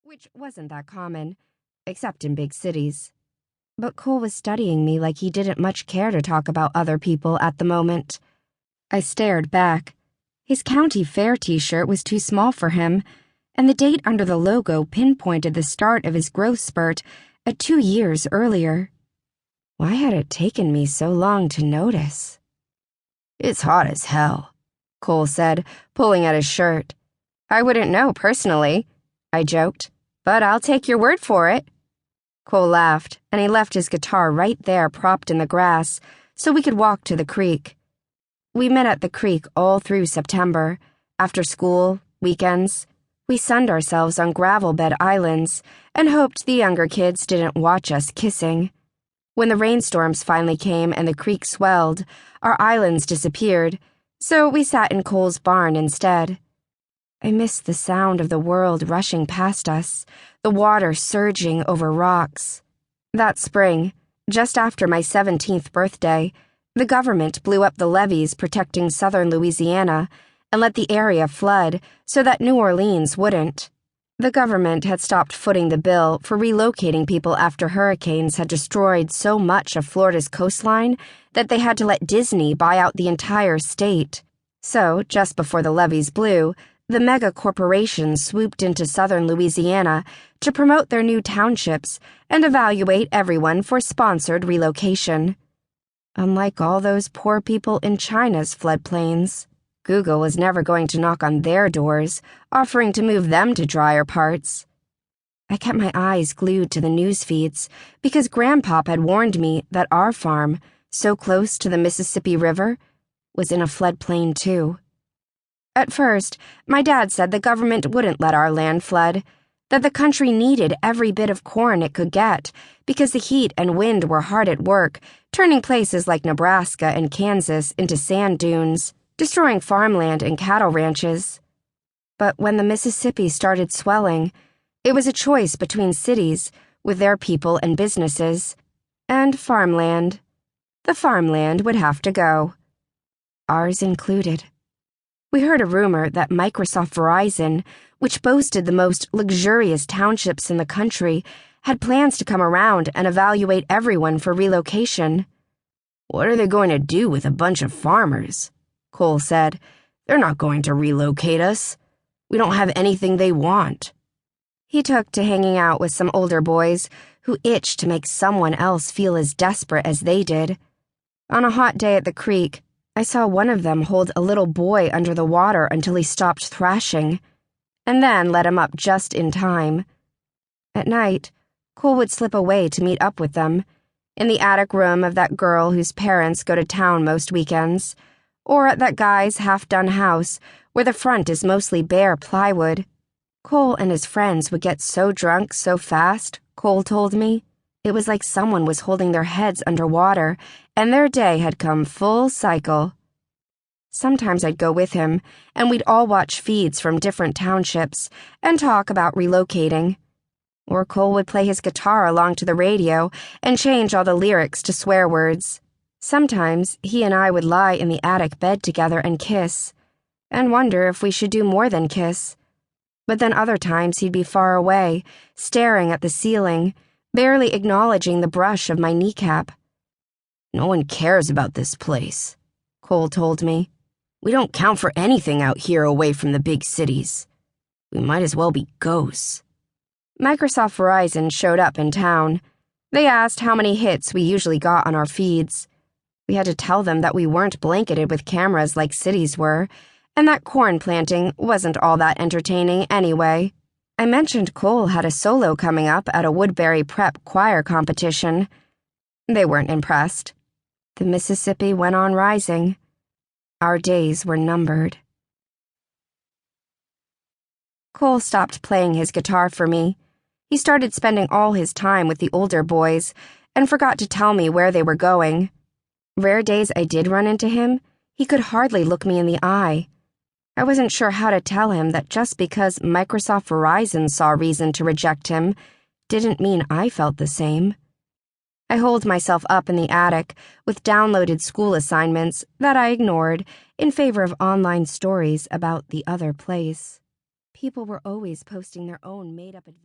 which wasn't that common, except in big cities. But Cole was studying me like he didn't much care to talk about other people at the moment. I stared back. His county fair t-shirt was too small for him, and the date under the logo pinpointed the start of his growth spurt at 2 years earlier. Why had it taken me so long to notice? "It's hot as hell," Cole said, pulling at his shirt. "I wouldn't know personally," I joked, "but I'll take your word for it." Cole laughed, and he left his guitar right there propped in the grass so we could walk to the creek. We met at the creek all through September. After school, weekends, we sunned ourselves on gravel bed islands and hoped the younger kids didn't watch us kissing. When the rainstorms finally came and the creek swelled, our islands disappeared, so we sat in Cole's barn instead. I missed the sound of the world rushing past us, the water surging over rocks. That spring, just after my 17th birthday, the government blew up the levees protecting southern Louisiana and let the area flood so that New Orleans wouldn't. The government had stopped footing the bill for relocating people after hurricanes had destroyed so much of Florida's coastline that they had to let Disney buy out the entire state. So, just before the levees blew, the mega corporations swooped into southern Louisiana to promote their new townships and evaluate everyone for sponsored relocation. Unlike all those poor people in China's floodplains, Google was never going to knock on their doors, offering to move them to drier parts. I kept my eyes glued to the news feeds because Grandpop had warned me that our farm, so close to the Mississippi River, was in a floodplain too. At first, my dad said the government wouldn't let our land flood, that the country needed every bit of corn it could get because the heat and wind were hard at work, turning places like Nebraska and Kansas into sand dunes, destroying farmland and cattle ranches. But when the Mississippi started swelling, it was a choice between cities, with their people and businesses, and farmland. The farmland would have to go. Ours included. We heard a rumor that Microsoft Verizon, which boasted the most luxurious townships in the country, had plans to come around and evaluate everyone for relocation. "What are they going to do with a bunch of farmers?" Cole said. "They're not going to relocate us. We don't have anything they want." He took to hanging out with some older boys who itched to make someone else feel as desperate as they did. On a hot day at the creek, I saw one of them hold a little boy under the water until he stopped thrashing, and then let him up just in time. At night, Cole would slip away to meet up with them, in the attic room of that girl whose parents go to town most weekends, or at that guy's half-done house where the front is mostly bare plywood. Cole and his friends would get so drunk so fast, Cole told me, it was like someone was holding their heads underwater and their day had come full cycle. Sometimes I'd go with him, and we'd all watch feeds from different townships and talk about relocating. Or Cole would play his guitar along to the radio and change all the lyrics to swear words. Sometimes he and I would lie in the attic bed together and kiss, and wonder if we should do more than kiss. But then other times he'd be far away, staring at the ceiling, barely acknowledging the brush of my kneecap. "No one cares about this place," Cole told me. "We don't count for anything out here away from the big cities. We might as well be ghosts." Microsoft Verizon showed up in town. They asked how many hits we usually got on our feeds. We had to tell them that we weren't blanketed with cameras like cities were, and that corn planting wasn't all that entertaining anyway. I mentioned Cole had a solo coming up at a Woodbury Prep choir competition. They weren't impressed. The Mississippi went on rising. Our days were numbered. Cole stopped playing his guitar for me. He started spending all his time with the older boys and forgot to tell me where they were going. Rare days I did run into him, he could hardly look me in the eye. I wasn't sure how to tell him that just because Microsoft Verizon saw reason to reject him didn't mean I felt the same. I holed myself up in the attic with downloaded school assignments that I ignored in favor of online stories about the other place. People were always posting their own made-up adventures.